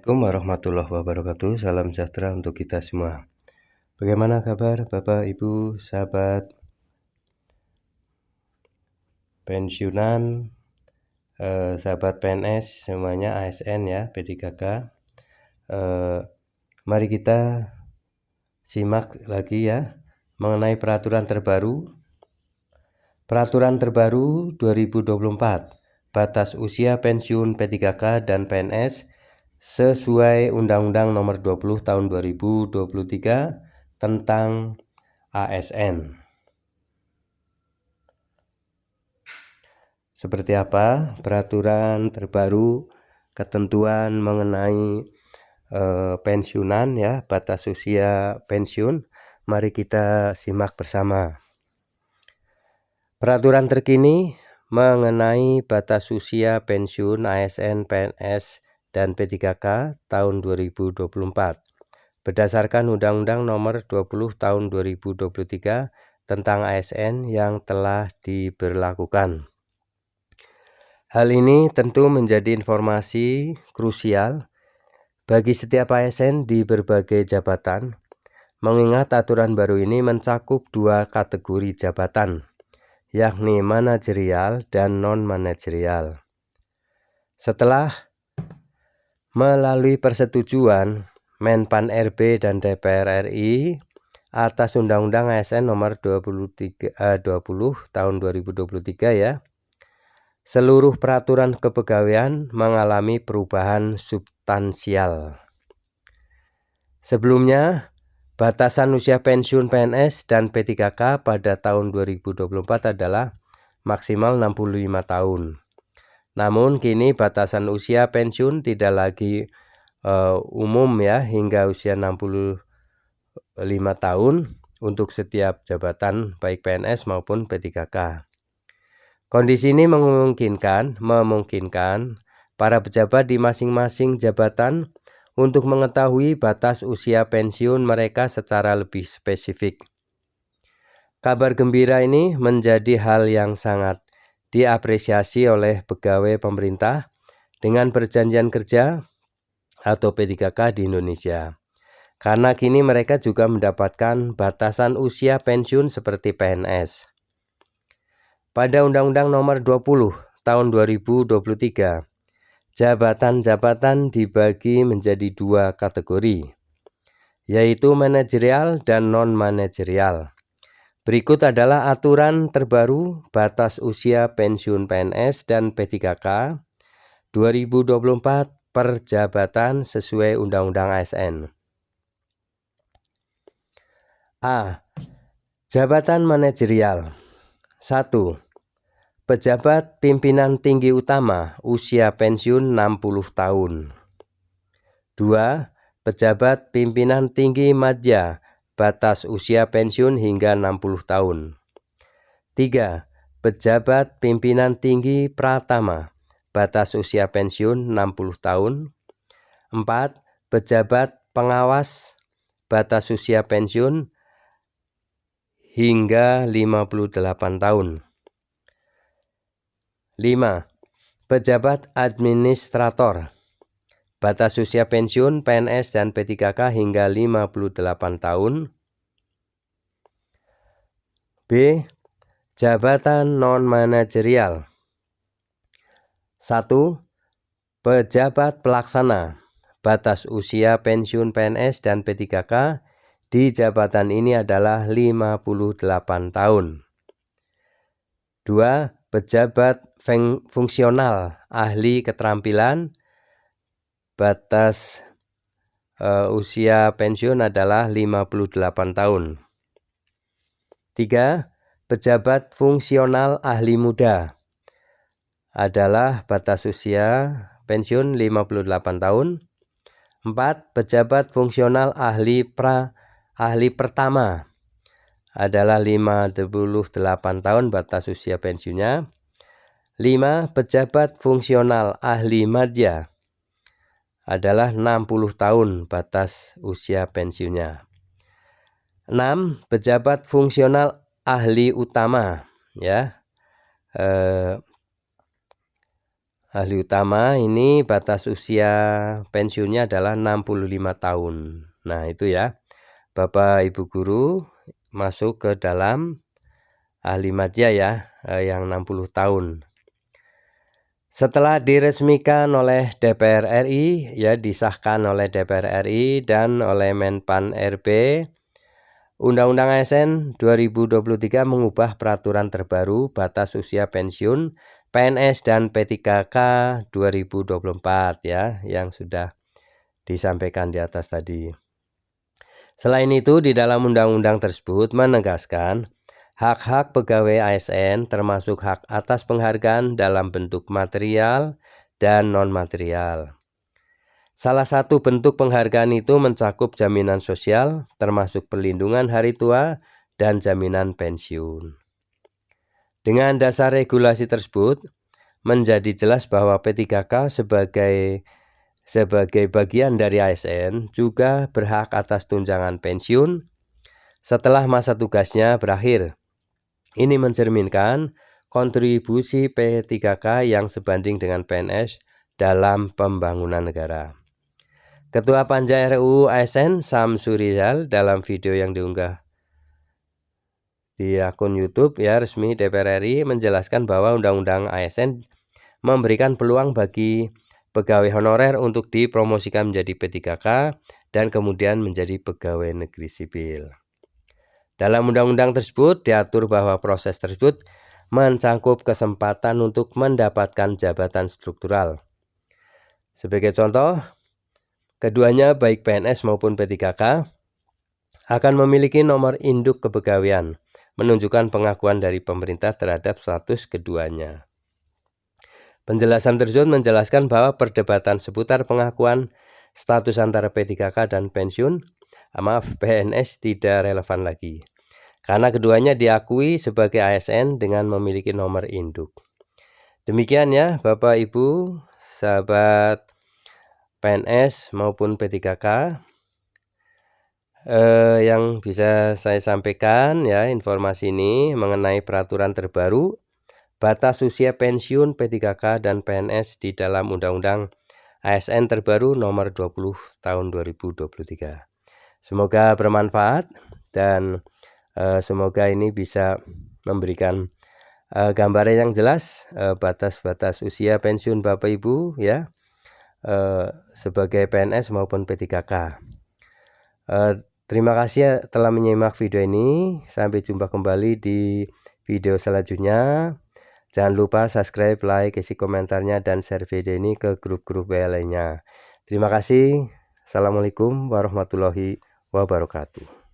Assalamualaikum warahmatullahi wabarakatuh. Salam sejahtera untuk kita semua. Bagaimana kabar Bapak, Ibu, sahabat pensiunan, sahabat PNS semuanya, ASN ya, P3K. Mari kita simak lagi ya mengenai peraturan terbaru. Peraturan terbaru 2024, batas usia pensiun P3K dan PNS sesuai Undang-Undang Nomor 20 Tahun 2023 tentang ASN. Seperti apa peraturan terbaru ketentuan mengenai pensiunan ya, batas usia pensiun? Mari kita simak bersama. Peraturan terkini mengenai batas usia pensiun ASN, PNS, dan P3K tahun 2024 berdasarkan Undang-Undang Nomor 20 Tahun 2023 tentang ASN yang telah diberlakukan. Hal ini tentu menjadi informasi krusial bagi setiap ASN di berbagai jabatan, mengingat aturan baru ini mencakup dua kategori jabatan, yakni manajerial dan non-manajerial. Setelah melalui persetujuan Menpan RB dan DPR RI atas Undang-Undang ASN Nomor 20 Tahun 2023 ya, seluruh peraturan kepegawaian mengalami perubahan substansial. Sebelumnya, batasan usia pensiun PNS dan P3K pada tahun 2024 adalah maksimal 65 tahun. Namun kini batasan usia pensiun tidak lagi umum ya, hingga usia 65 tahun untuk setiap jabatan baik PNS maupun P3K. Kondisi ini memungkinkan para pejabat di masing-masing jabatan untuk mengetahui batas usia pensiun mereka secara lebih spesifik. Kabar gembira ini menjadi hal yang sangat diapresiasi oleh pegawai pemerintah dengan perjanjian kerja atau P3K di Indonesia. Karena kini mereka juga mendapatkan batasan usia pensiun seperti PNS. Pada Undang-Undang Nomor 20 Tahun 2023, jabatan-jabatan dibagi menjadi dua kategori, yaitu manajerial dan non-manajerial. Berikut adalah aturan terbaru batas usia pensiun PNS dan P3K 2024 per jabatan sesuai Undang-Undang ASN. A. Jabatan manajerial. 1. Pejabat pimpinan tinggi utama usia pensiun 60 tahun. 2. Pejabat pimpinan tinggi madya batas usia pensiun hingga 60 tahun. 3. Pejabat pimpinan tinggi pratama batas usia pensiun 60 tahun. 4. Pejabat pengawas batas usia pensiun hingga 58 tahun. 5. Pejabat administrator batas usia pensiun PNS dan P3K hingga 58 tahun. B. Jabatan non-manajerial. 1. Pejabat pelaksana batas usia pensiun PNS dan P3K di jabatan ini adalah 58 tahun. 2. Pejabat fungsional ahli keterampilan batas usia pensiun adalah 58 tahun. 3. Pejabat fungsional ahli muda adalah batas usia pensiun 58 tahun. 4. Pejabat fungsional ahli pertama adalah 58 tahun batas usia pensiunnya. 5. Pejabat fungsional ahli madya adalah 60 tahun batas usia pensiunnya. 6. Pejabat fungsional ahli utama ya ahli utama ini batas usia pensiunnya adalah 65 tahun. Nah itu ya, Bapak Ibu guru masuk ke dalam ahli madya ya, yang 60 tahun. Setelah diresmikan oleh DPR RI, ya disahkan oleh DPR RI dan oleh Menpan RB, Undang-Undang ASN 2023 mengubah peraturan terbaru batas usia pensiun PNS dan P3K 2024 ya, yang sudah disampaikan di atas tadi. Selain itu, di dalam undang-undang tersebut menegaskan hak-hak pegawai ASN termasuk hak atas penghargaan dalam bentuk material dan non-material. Salah satu bentuk penghargaan itu mencakup jaminan sosial, termasuk perlindungan hari tua dan jaminan pensiun. Dengan dasar regulasi tersebut, menjadi jelas bahwa P3K sebagai bagian dari ASN juga berhak atas tunjangan pensiun setelah masa tugasnya berakhir. Ini mencerminkan kontribusi P3K yang sebanding dengan PNS dalam pembangunan negara. Ketua Panja RUU ASN Samsuri Rizal dalam video yang diunggah di akun YouTube ya resmi DPR RI menjelaskan bahwa Undang-Undang ASN memberikan peluang bagi pegawai honorer untuk dipromosikan menjadi P3K dan kemudian menjadi pegawai negeri sipil. Dalam undang-undang tersebut diatur bahwa proses tersebut mencakup kesempatan untuk mendapatkan jabatan struktural. Sebagai contoh, keduanya baik PNS maupun P3K akan memiliki nomor induk kepegawaian, menunjukkan pengakuan dari pemerintah terhadap status keduanya. Penjelasan tersebut menjelaskan bahwa perdebatan seputar pengakuan status antara P3K dan PNS tidak relevan lagi, karena keduanya diakui sebagai ASN dengan memiliki nomor induk. Demikian ya Bapak Ibu, sahabat PNS maupun P3K yang bisa saya sampaikan ya, informasi ini mengenai peraturan terbaru batas usia pensiun P3K dan PNS di dalam Undang-Undang ASN terbaru nomor 20 tahun 2023. Semoga bermanfaat dan semoga ini bisa memberikan gambaran yang jelas batas-batas usia pensiun Bapak Ibu ya, sebagai PNS maupun P3K. Terima kasih telah menyimak video ini. Sampai jumpa kembali di video selanjutnya. Jangan lupa subscribe, like, isi komentarnya, dan share video ini ke grup-grup WA lainnya. Terima kasih. Assalamualaikum warahmatullahi wabarakatuh.